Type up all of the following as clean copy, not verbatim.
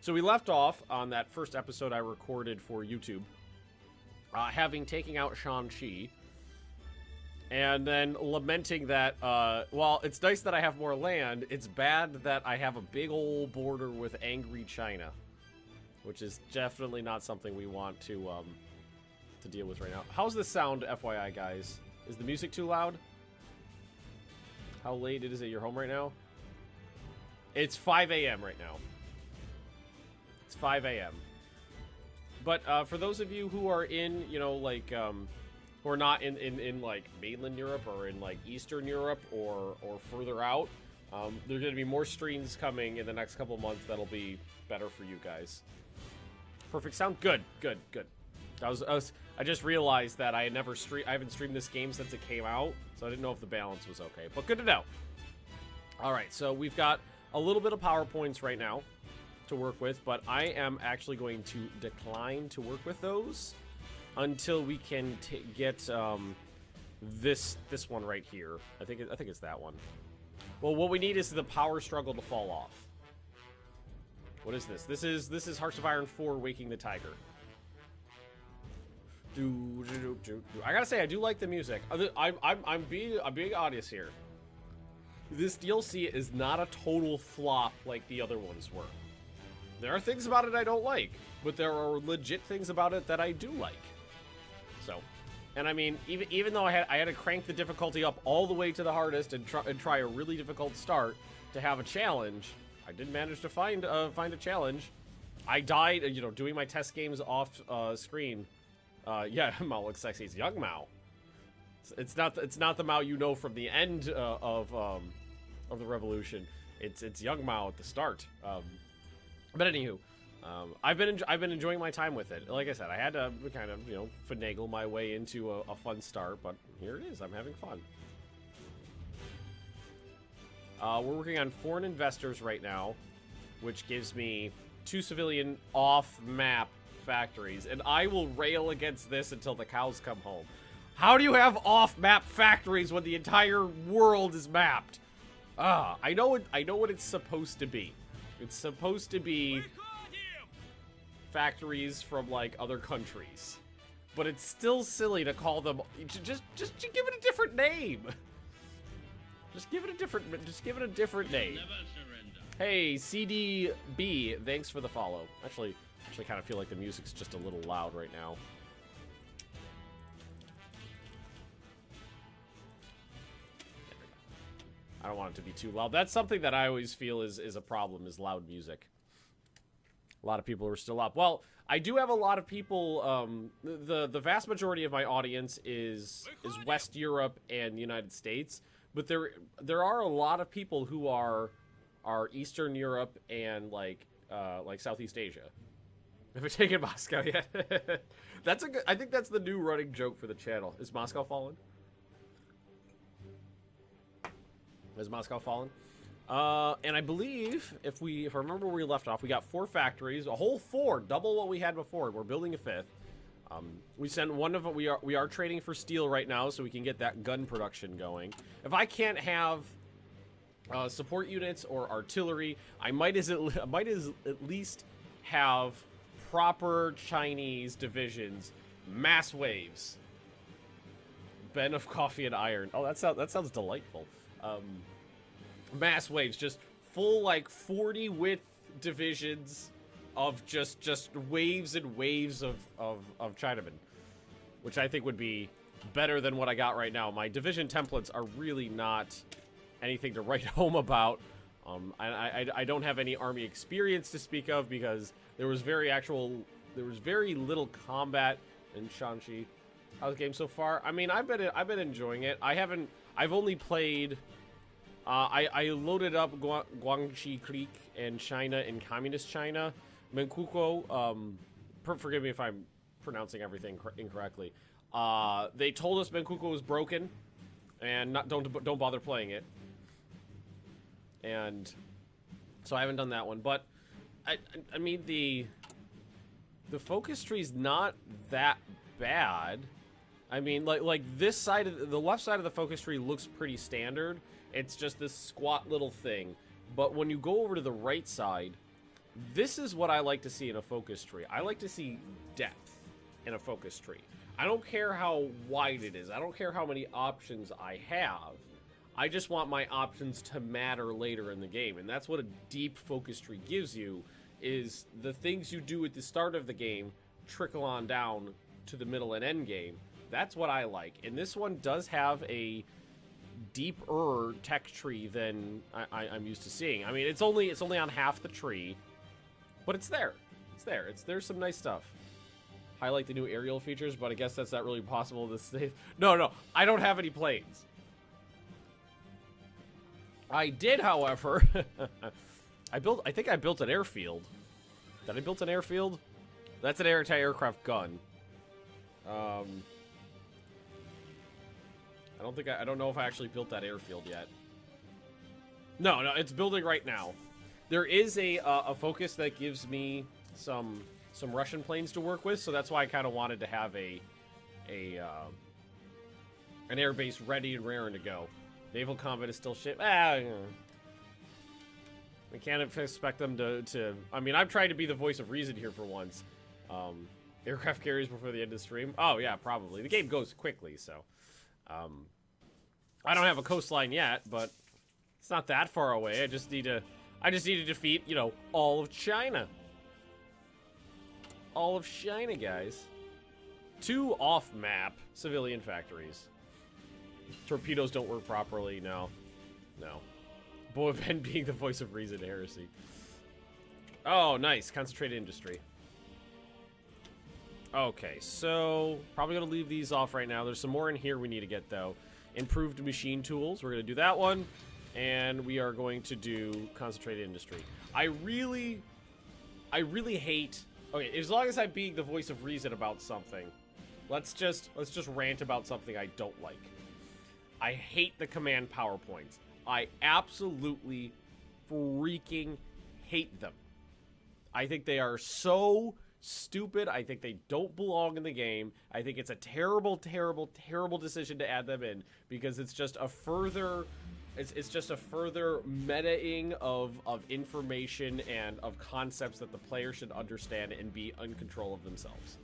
So we left off on that first episode I recorded for YouTube, having taken out Shang-Chi, and then lamenting that, well, it's nice that I have more land, it's bad that I have a big old border with angry China, which is definitely not something we want to deal with right now. How's this sound, FYI, guys? Is the music too loud? How late is it? You're home right now? It's 5 a.m. right now. It's 5 a.m. But for those of you who are in, you know, like, who are not in like mainland Europe or in like Eastern Europe or further out, there's going to be more streams coming in the next couple of months that'll be better for you guys. Perfect sound. Good. I just realized that I haven't streamed this game since it came out, so I didn't know if the balance was okay. But good to know. All right, so we've got a little bit of PowerPoints right now to work with, but I am actually going to decline to work with those until we can get this one right here. I think it's that one. Well, what we need is the power struggle to fall off. What is this? This is Hearts of Iron 4 Waking the Tiger. I gotta say, I do like the music. I'm being honest here. This DLC is not a total flop like the other ones were. There are things about it I don't like, but there are legit things about it that I do like. So, and I mean, even though I had to crank the difficulty up all the way to the hardest and try a really difficult start to have a challenge, I did manage to find a challenge. I died, you know, doing my test games off screen. Yeah, Mao looks sexy. It's young Mao. It's not the Mao you know from the end of the revolution. It's young Mao at the start. But anywho, I've been enjoying my time with it. Like I said, I had to kind of, you know, finagle my way into a fun start, but here it is. I'm having fun. We're working on foreign investors right now, which gives me 2 civilian off-map factories, and I will rail against this until the cows come home. How do you have off-map factories when the entire world is mapped? I know what it's supposed to be. It's supposed to be factories from like other countries, but it's still silly to call them. Just give it a different name. Just give it a different name. Hey, CDB, thanks for the follow. Actually, kind of feel like the music's just a little loud right now. I don't want it to be too loud. That's something that I always feel is a problem, is loud music. A lot of people are still up. Well, I do have a lot of people, the vast majority of my audience is West Europe and the United States, but there are a lot of people who are Eastern Europe and like Southeast Asia. Have we taken Moscow yet? That's a good. I think that's the new running joke for the channel. Is Moscow fallen? Is Moscow fallen? And I believe if I remember where we left off, we got 4 factories, a whole 4, double what we had before. We're building a 5th. We sent one of it. We are trading for steel right now, so we can get that gun production going. If I can't have support units or artillery, I might at least have proper Chinese divisions, mass waves. Ben of coffee and iron. Oh, that sounds delightful. Mass waves, just full like 40 width divisions of just waves and waves of Chinamen, which I think would be better than what I got right now. My division templates are really not anything to write home about. I don't have any army experience to speak of because there was very little combat in Shang-Chi. How's the game so far? I mean, I've been enjoying it. I've only played. I loaded up Guangxi Creek and China in Communist China. Menkuko, forgive me if I'm pronouncing everything incorrectly. They told us Menkuko was broken, and don't bother playing it. And so I haven't done that one, but I mean the focus tree's not that bad. I mean, like this side of the left side of the focus tree looks pretty standard. It's just this squat little thing. But when you go over to the right side, This is what I like to see in a focus tree. I like to see depth in a focus tree. I don't care how wide it is. I don't care how many options I have. I just want my options to matter later in the game. And that's what a deep focus tree gives you, is the things you do at the start of the game trickle on down to the middle and end game. That's what I like. And this one does have a deeper tech tree than I'm used to seeing. I mean, it's only on half the tree, but it's there. It's there. There's some nice stuff. Highlight the new aerial features, but I guess that's not really possible to save. No, I don't have any planes. I did, however. I think I built an airfield. Did I build an airfield? That's an anti-aircraft gun. I don't know if I actually built that airfield yet. No, it's building right now. There is a focus that gives me some Russian planes to work with, so that's why I kind of wanted to have an airbase ready and raring to go. Naval combat is still shit. We can't expect them to. I mean, I'm trying to be the voice of reason here for once. Aircraft carriers before the end of the stream. Oh yeah, probably. The game goes quickly, so. I don't have a coastline yet, but it's not that far away. I just need to defeat, you know, all of China. All of China, guys. 2 off-map civilian factories. Torpedoes don't work properly. No. Boy, Ben being the voice of reason, heresy. Oh, nice. Concentrated industry. Okay, so probably going to leave these off right now. There's some more in here we need to get, though. Improved machine tools. We're going to do that one. And we are going to do concentrated industry. I really hate... Okay, as long as I'm being the voice of reason about something, let's just rant about something I don't like. I hate the command PowerPoints. I absolutely freaking hate them. I think they are so stupid. I think they don't belong in the game. I think it's a terrible, terrible, terrible decision to add them in, because it's just a further... It's just a further meta-ing of information and of concepts that the player should understand and be in control of themselves.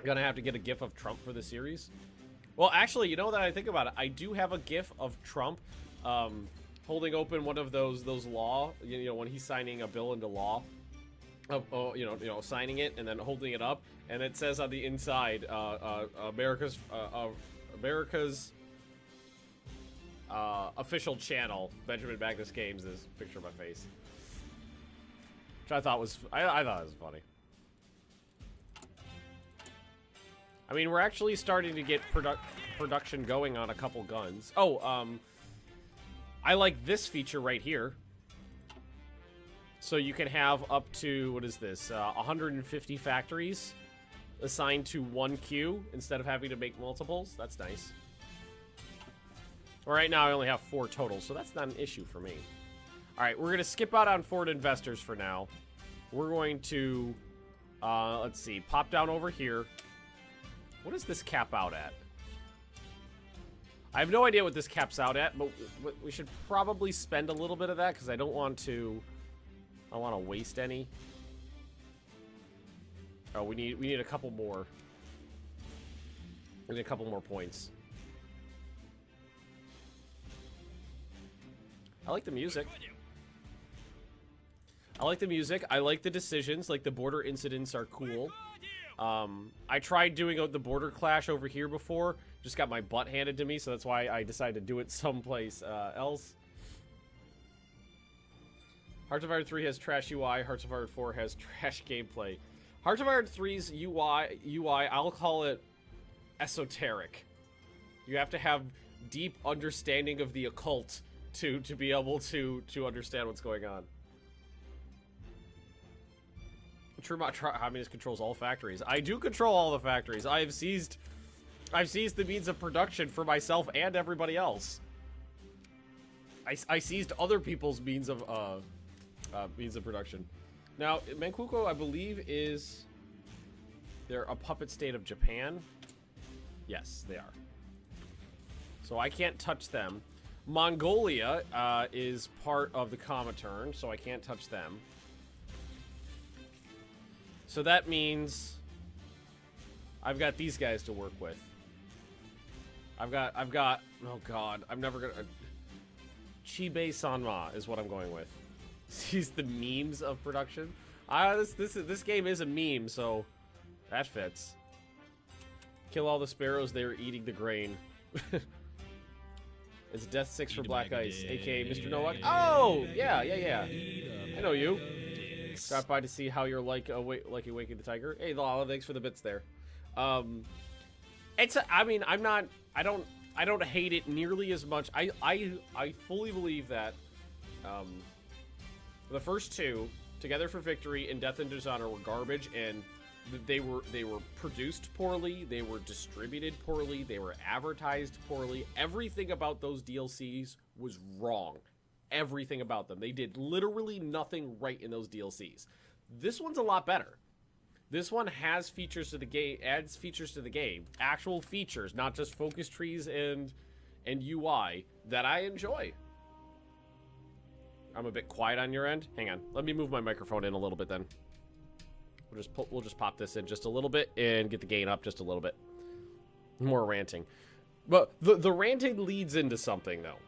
Gonna have to get a GIF of Trump for the series. Well, actually, you know that I think about it, I do have a GIF of Trump holding open one of those law, you know, when he's signing a bill into law. You know, signing it and then holding it up, and it says on the inside, America's official channel, Benjamin Magnus Games, is a picture of my face, which I thought was I thought it was funny. I mean, we're actually starting to get production going on a couple guns. Oh, I like this feature right here. So you can have up to, what is this, 150 factories assigned to one queue instead of having to make multiples. That's nice. Right now I only have 4 total, so that's not an issue for me. Alright, we're going to skip out on foreign investors for now. We're going to, let's see, pop down over here. What does this cap out at? I have no idea what this caps out at, but we should probably spend a little bit of that, because I don't want to waste any. Oh, we need a couple more. We need a couple more points. I like the music. I like the music. I like the decisions. Like, the border incidents are cool. I tried doing the border clash over here before. Just got my butt handed to me, so that's why I decided to do it someplace else. Hearts of Iron 3 has trash UI. Hearts of Iron 4 has trash gameplay. Hearts of Iron 3's UI, I'll call it esoteric. You have to have deep understanding of the occult to be able to understand what's going on. True Communist controls all factories. I do control all the factories. I've seized the means of production for myself and everybody else. I seized other people's means of production. Now, Manchukuo, I believe, they're a puppet state of Japan. Yes, they are. So I can't touch them. Mongolia is part of the Comintern, so I can't touch them. So that means I've got these guys to work with. I've got, oh god, I'm never gonna, Chibe Sanma is what I'm going with. He's the memes of production. This game is a meme, so that fits. Kill all the sparrows, they're eating the grain. It's Death 6 for Black Ice, aka Mr. Nowak. Oh, yeah. I know you. Stop by to see how you're like Awakening the Tiger. Hey, Lala, thanks for the bits there. I mean, I don't hate it nearly as much. I fully believe that the first two, Together for Victory and Death and Dishonor, were garbage, and they were produced poorly, they were distributed poorly, they were advertised poorly. Everything about those DLCs was wrong. Everything about them. They did literally nothing right in those DLCs. This one's a lot better. This one has features to the game, adds features to the game, actual features, not just focus trees and UI that I enjoy. I'm a bit quiet on your end. Hang on. Let me move my microphone in a little bit then. We'll just pop this in just a little bit and get the gain up just a little bit. More ranting. But the ranting leads into something though.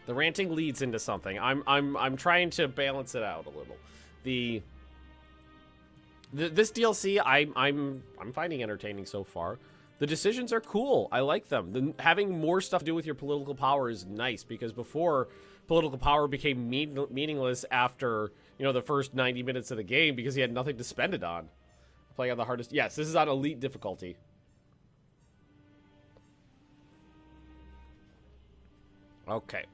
The ranting leads into something. I'm trying to balance it out a little. This DLC I'm finding entertaining so far. The decisions are cool. I like them. Having more stuff to do with your political power is nice, because before, political power became meaningless after, you know, the first 90 minutes of the game because you had nothing to spend it on. Playing on the hardest. Yes, this is on elite difficulty. Okay.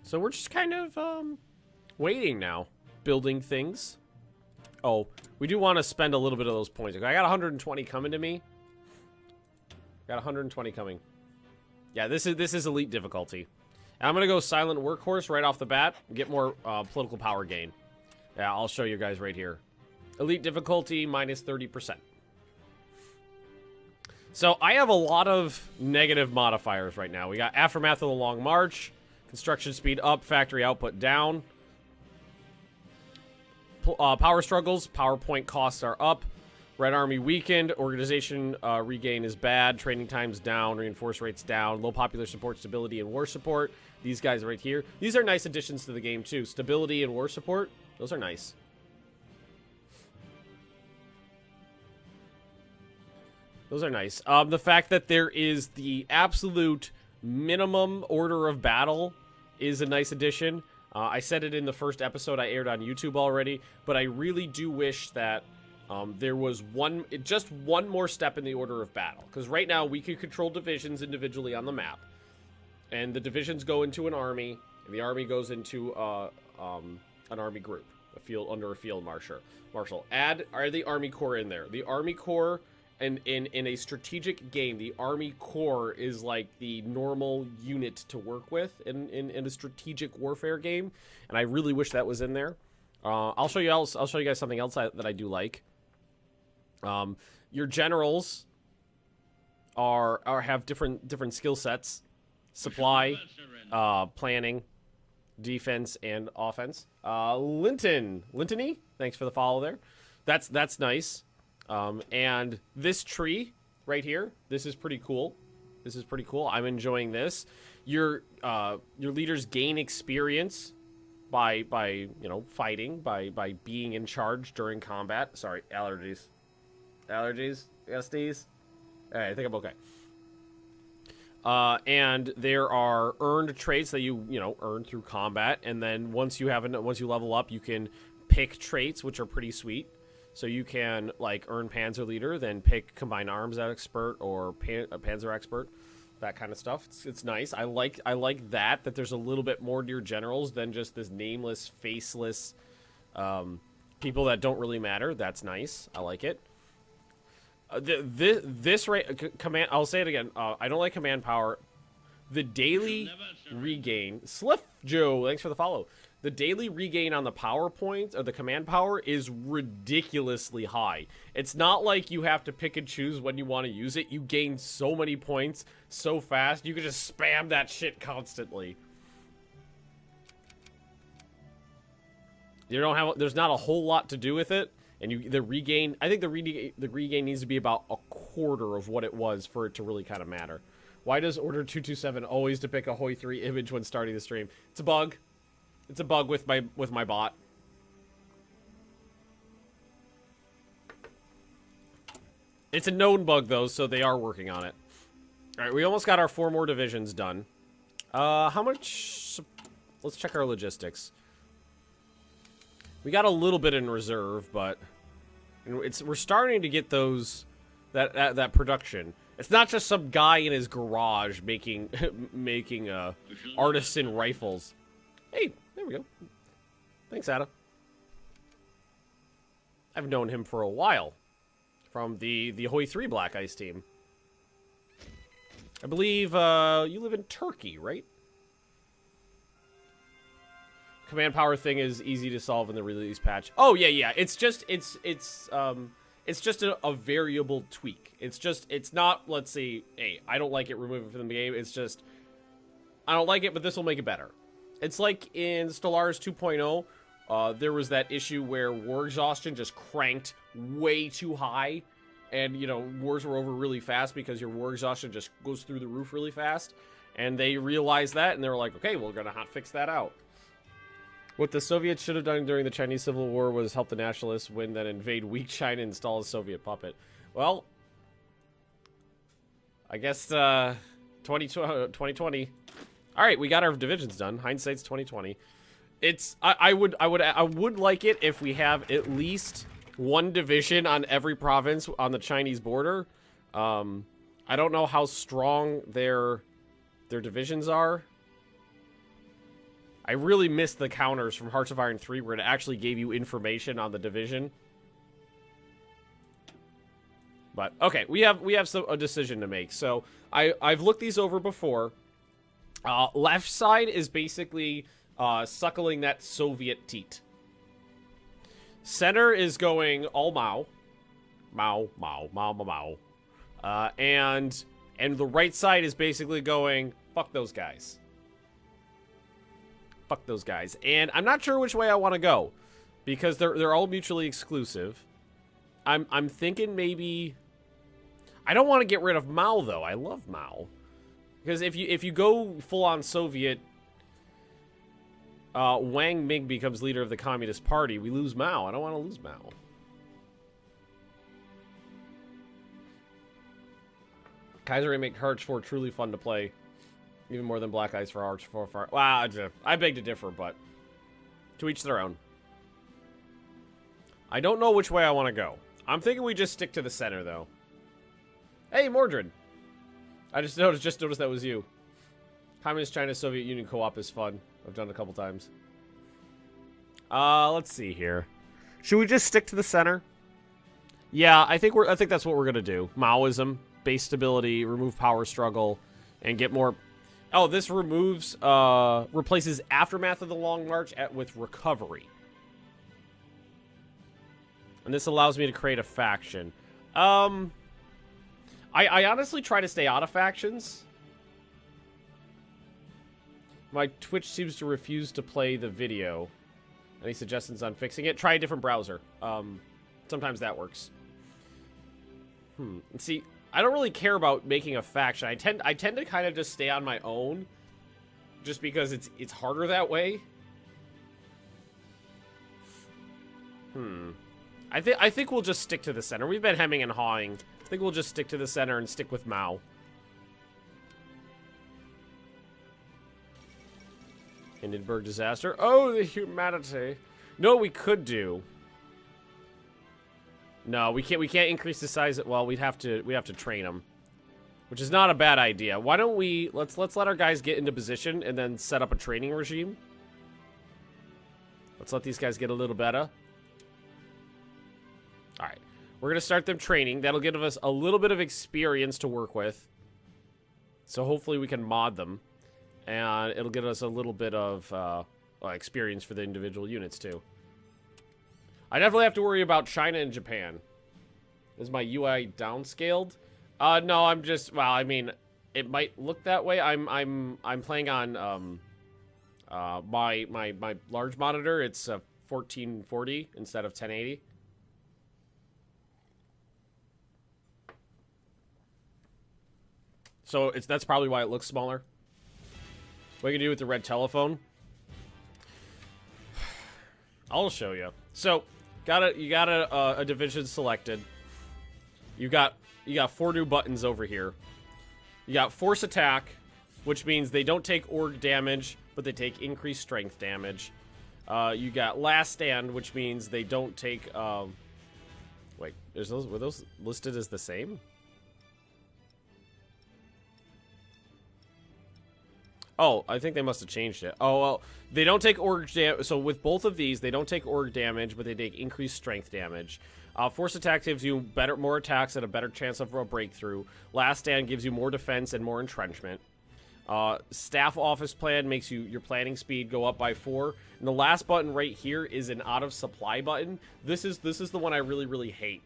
So we're just kind of waiting now, building things. Oh, we do want to spend a little bit of those points. I got 120 coming to me. Got 120 coming. Yeah, this is elite difficulty. And I'm gonna go silent workhorse right off the bat. Get more political power gain. Yeah, I'll show you guys right here. Elite difficulty minus 30%. So I have a lot of negative modifiers right now. We got Aftermath of the Long March, construction speed up, factory output down. Power struggles, PowerPoint costs are up. Red Army weakened, organization regain is bad, training times down, reinforce rates down, low popular support, stability, and war support. These guys right here. These are nice additions to the game too. Stability and war support, those are nice. Those are nice. The fact that there is the absolute minimum order of battle is a nice addition. I said it in the first episode I aired on YouTube already, but I really do wish that there was just one more step in the order of battle. Because right now we can control divisions individually on the map. And the divisions go into an army, and the army goes into an army group, under a field marshal. Are the Army Corps in there? The Army Corps, and in a strategic game, the Army Corps is like the normal unit to work with in a strategic warfare game, and I really wish that was in there. I'll show you guys something else that I do like. Your generals have different skill sets, supply, planning, defense, and offense. Lintony, thanks for the follow there. That's nice. And this tree right here, this is pretty cool. I'm enjoying this. Your leaders gain experience by fighting, by being in charge during combat. Sorry, allergies. SDs. All right, I think I'm okay. And there are earned traits that you earn through combat, and then once you level up, you can pick traits, which are pretty sweet. So you can like earn Panzer Leader, then pick Combined Arms Expert or Panzer Expert, that kind of stuff. It's nice. I like that there's a little bit more to your generals than just this nameless, faceless people that don't really matter. That's nice. I like it. This command. I'll say it again. I don't like command power. The daily regain. Sliff Joe, thanks for the follow. the daily regain on the power points, or the command power, is ridiculously high. It's not like you have to pick and choose when you want to use it. You gain so many points so fast, you can just spam that shit constantly. You don't have, there's not a whole lot to do with it, and the regain, I think the regain needs to be about a quarter of what it was for it to really kind of matter. Why does Order 227 always depict a Hoi 3 image when starting the stream? It's a bug. It's a bug with my bot. It's a known bug though, so they are working on it. All right, we almost got our 4 more divisions done. How much? Let's check our logistics. We got a little bit in reserve, but we're starting to get those that production. It's not just some guy in his garage making artisan rifles. Hey, there we go. Thanks, Ada. I've known him for a while from the Hoi 3 Black Ice team. I believe you live in Turkey, right? Command power thing is easy to solve in the release patch. Oh yeah. It's just a variable tweak. It's not, let's say, hey, I don't like it, remove it from the game. It's just, I don't like it, but this will make it better. It's like in Stellaris 2.0, there was that issue where war exhaustion just cranked way too high, and, you know, wars were over really fast because your war exhaustion just goes through the roof really fast, and they realized that, and they were like, okay, we're gonna fix that out. What the Soviets should have done during the Chinese Civil War was help the nationalists win, then invade weak China and install a Soviet puppet. Well, I guess 2020. All right, we got our divisions done. Hindsight's 2020. It's I would like it if we have at least one division on every province on the Chinese border. I don't know how strong their divisions are. I really missed the counters from Hearts of Iron 3 where it actually gave you information on the division. But okay, we have a decision to make. So I've looked these over before. Left side is basically suckling that Soviet teat. Center is going all Mao. Mao. And the right side is basically going, fuck those guys. Fuck those guys. And I'm not sure which way I want to go, because they're all mutually exclusive. I'm thinking maybe I don't want to get rid of Mao though. I love Mao. Because if you go full on Soviet, Wang Ming becomes leader of the Communist Party, we lose Mao. I don't want to lose Mao. Kaiser make Hearts 4 truly fun to play. Even more than Black Ice for Hearts 4. Wow, I beg to differ, but to each their own. I don't know which way I want to go. I'm thinking we just stick to the center, though. Hey, Mordred. I just noticed that was you. Communist China Soviet Union co-op is fun. I've done it a couple times. Let's see here. Should we just stick to the center? Yeah, I think that's what we're gonna do. Maoism, base stability, remove power struggle, and get more. Oh, this replaces Aftermath of the Long March with Recovery. And this allows me to create a faction. I honestly try to stay out of factions. My Twitch seems to refuse to play the video. Any suggestions on fixing it? Try a different browser. Sometimes that works. See, I don't really care about making a faction. I tend to kind of just stay on my own, just because it's harder that way. I think we'll just stick to the center. We've been hemming and hawing. I think we'll just stick to the center and stick with Mao. Hindenburg disaster. Oh, the humanity. No, we could do. No, we can't increase the size. Well, we'd have to train them, which is not a bad idea. Why don't we let's let our guys get into position and then set up a training regime. Let's let these guys get a little better. All right, we're gonna start them training. That'll give us a little bit of experience to work with. So hopefully we can mod them, and it'll give us a little bit of experience for the individual units, too. I definitely have to worry about China and Japan. Is my UI downscaled? No, I'm just, well, I mean, it might look that way. I'm playing on my large monitor. It's 1440 instead of 1080. So that's probably why it looks smaller. What you can do with the red telephone? I'll show you. So, you got a division selected. You got 4 new buttons over here. You got force attack, which means they don't take org damage, but they take increased strength damage. You got last stand, which means they don't take. Wait, were those listed as the same? Oh, I think they must have changed it. Oh, well, they don't take org damage. So with both of these, they don't take org damage, but they take increased strength damage. Force attack gives you more attacks and a better chance of a breakthrough. Last stand gives you more defense and more entrenchment. Staff office plan makes your planning speed go up by 4. And the last button right here is an out of supply button. This is the one I really hate,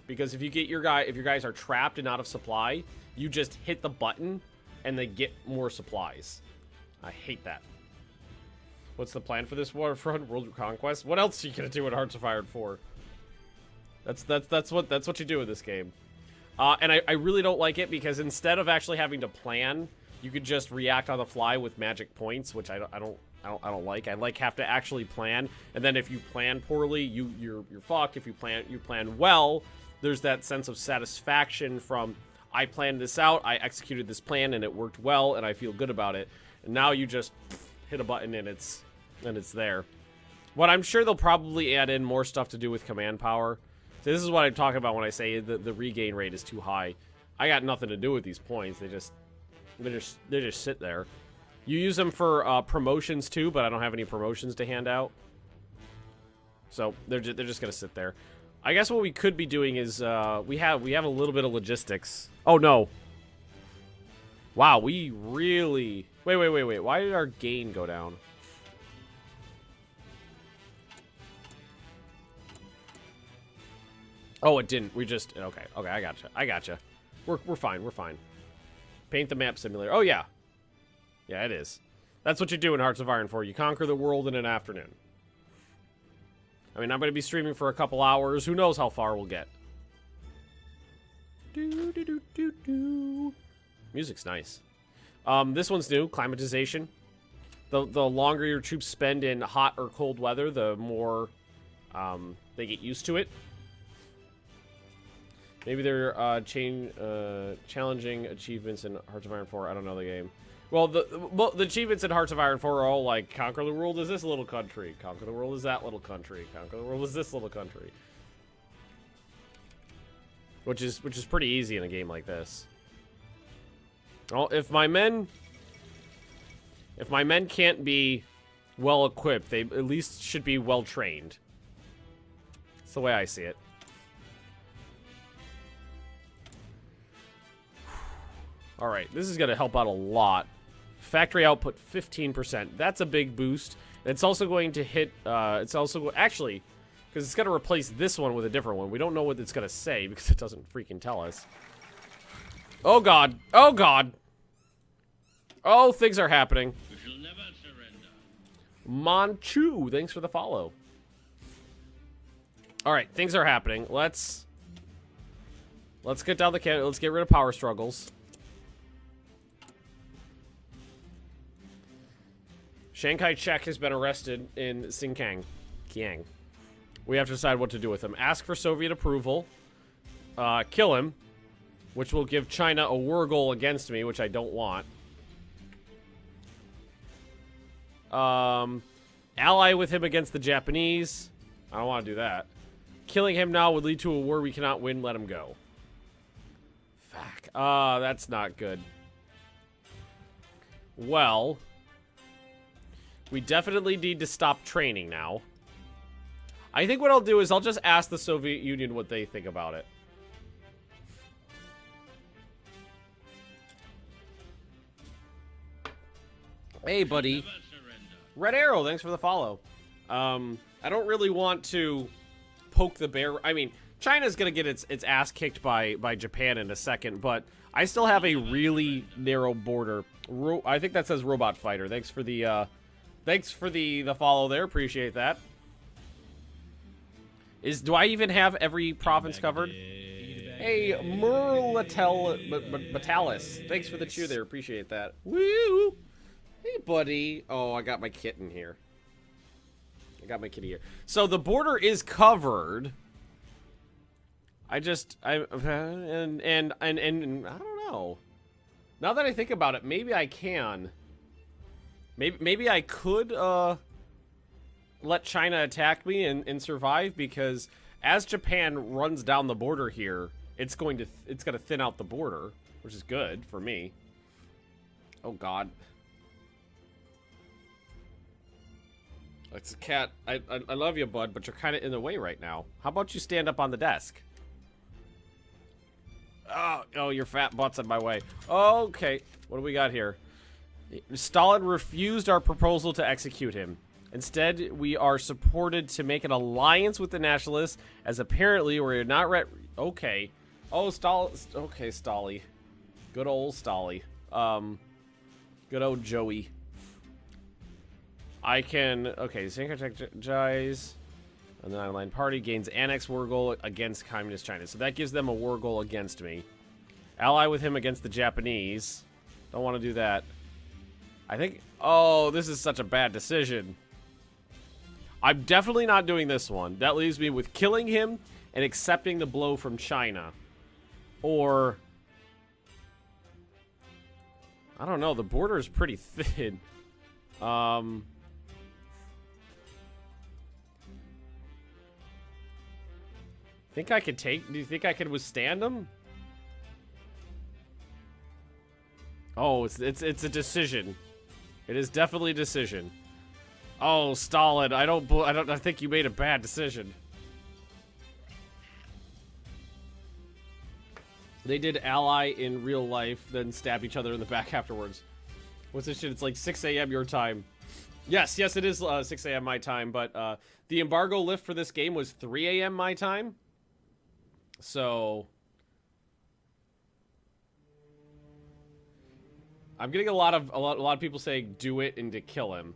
because if your guys are trapped and out of supply, you just hit the button and they get more supplies. I hate that. What's the plan for this waterfront? World Conquest? What else are you gonna do in Hearts of Iron 4? That's what you do in this game. And I really don't like it, because instead of actually having to plan, you could just react on the fly with magic points, which I don't like. I have to actually plan, and then if you plan poorly, you're fucked. If you plan well, there's that sense of satisfaction from, I planned this out, I executed this plan, and it worked well, and I feel good about it. And now you just hit a button and it's there. What I'm sure they'll probably add in more stuff to do with command power. So this is what I'm talking about when I say the regain rate is too high. I got nothing to do with these points. They just sit there. You use them for promotions too, but I don't have any promotions to hand out. So they're just gonna sit there. I guess what we could be doing is we have a little bit of logistics. Oh no! Wow, we really wait. Why did our gain go down? Oh, it didn't. We just okay. I gotcha. We're fine. Paint the map simulator. Oh yeah, it is. That's what you do in Hearts of Iron 4. You conquer the world in an afternoon. I mean, I'm going to be streaming for a couple hours. Who knows how far we'll get. Music's nice. This one's new. Climatization. The longer your troops spend in hot or cold weather, the more they get used to it. Maybe they're challenging achievements in Hearts of Iron 4. I don't know the game. Well, the achievements in Hearts of Iron 4 are all like, conquer the world is this little country, conquer the world is that little country, conquer the world is this little country. Which is pretty easy in a game like this. Well, if my men can't be well equipped, they at least should be well trained. That's the way I see it. All right, this is going to help out a lot. Factory output 15%. That's a big boost. It's also going to hit, actually, because it's going to replace this one with a different one. We don't know what it's going to say because it doesn't freaking tell us. Oh, God. Oh, God. Oh, things are happening. We shall never surrender. Manchu, thanks for the follow. All right, things are happening. Let's get down the can. Let's get rid of power struggles. Chiang Kai-shek has been arrested in Xinjiang. We have to decide what to do with him. Ask for Soviet approval. Kill him, which will give China a war goal against me, which I don't want. Ally with him against the Japanese. I don't want to do that. Killing him now would lead to a war we cannot win. Let him go. Fuck. That's not good. Well, we definitely need to stop training now. I think what I'll do is I'll just ask the Soviet Union what they think about it. Hey, buddy. Red Arrow, thanks for the follow. I don't really want to poke the bear. I mean, China's gonna get its ass kicked by Japan in a second, but I still have a really narrow border. I think that says Robot Fighter. Thanks for the follow there. Appreciate that. Do I even have every province covered? Hey, Matalis. Thanks for the cheer there. Appreciate that. Woo! Hey, buddy. Oh, I got my kitten here. I got my kitty here. So the border is covered. I don't know. Now that I think about it, maybe I can. Maybe I could let China attack me and survive, because as Japan runs down the border here, it's gonna thin out the border, which is good for me. Oh God. It's a cat. I love you, bud, but you're kind of in the way right now. How about you stand up on the desk? Oh, your fat butt's in my way. Okay, what do we got here? Stalin refused our proposal to execute him. Instead, we are supported to make an alliance with the nationalists, as apparently we're not okay. Oh, okay, Stolly. Good old Stolly. Good old Joey. I can, okay, synchronize, and the Nine-Line Party gains annex war goal against Communist China. So that gives them a war goal against me. Ally with him against the Japanese. Don't want to do that. I think, oh, this is such a bad decision. I'm definitely not doing this one. That leaves me with killing him and accepting the blow from China. Or, I don't know, the border is pretty thin. Think I could do you think I could withstand them? Oh, it's a decision. It is definitely a decision. Oh, Stalin, I think you made a bad decision. They did ally in real life, then stab each other in the back afterwards. What's this shit? It's like 6 a.m. your time. Yes, it is 6 a.m. my time, but the embargo lift for this game was 3 a.m. my time. So I'm getting a lot of people saying do it and to kill him.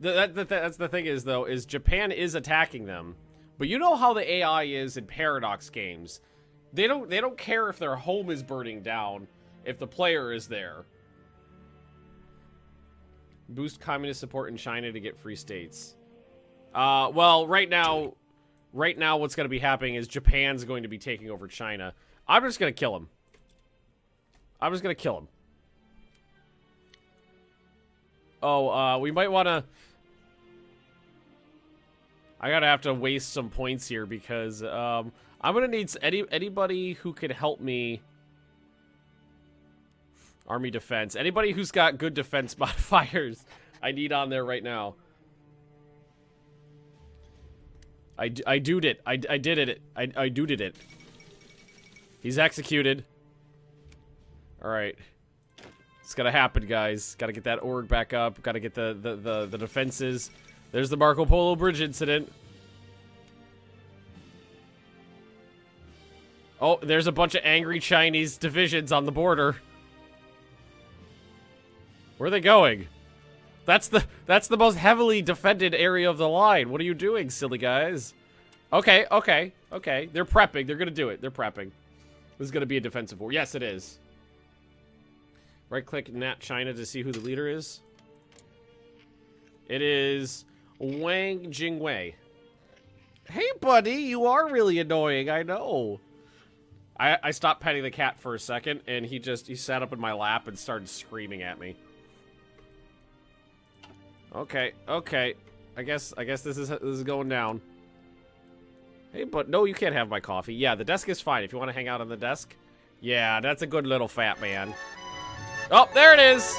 That's the thing is, though, is Japan is attacking them, but you know how the AI is in Paradox games. They don't care if their home is burning down if the player is there. Boost communist support in China to get free states. Well, right now what's going to be happening is Japan's going to be taking over China. I'm just going to kill him. Oh, we might want to... I gotta have to waste some points here because I'm gonna need anybody who could help me. Army defense. Anybody who's got good defense modifiers, I need on there right now. I did it. I did it. I did it. He's executed. All right. It's gotta happen, guys. Gotta get that org back up. Gotta get the defenses. There's the Marco Polo Bridge incident. Oh, there's a bunch of angry Chinese divisions on the border. Where are they going? That's the most heavily defended area of the line. What are you doing, silly guys? Okay. They're prepping. They're gonna do it. They're prepping. This is gonna be a defensive war. Yes, it is. Right-click Nat China to see who the leader is. It is Wang Jingwei. Hey, buddy, you are really annoying, I know. I stopped petting the cat for a second, and he sat up in my lap and started screaming at me. Okay. I guess this is going down. Hey, but no, you can't have my coffee. Yeah, the desk is fine. If you want to hang out on the desk. Yeah, that's a good little fat man. Oh, there it is.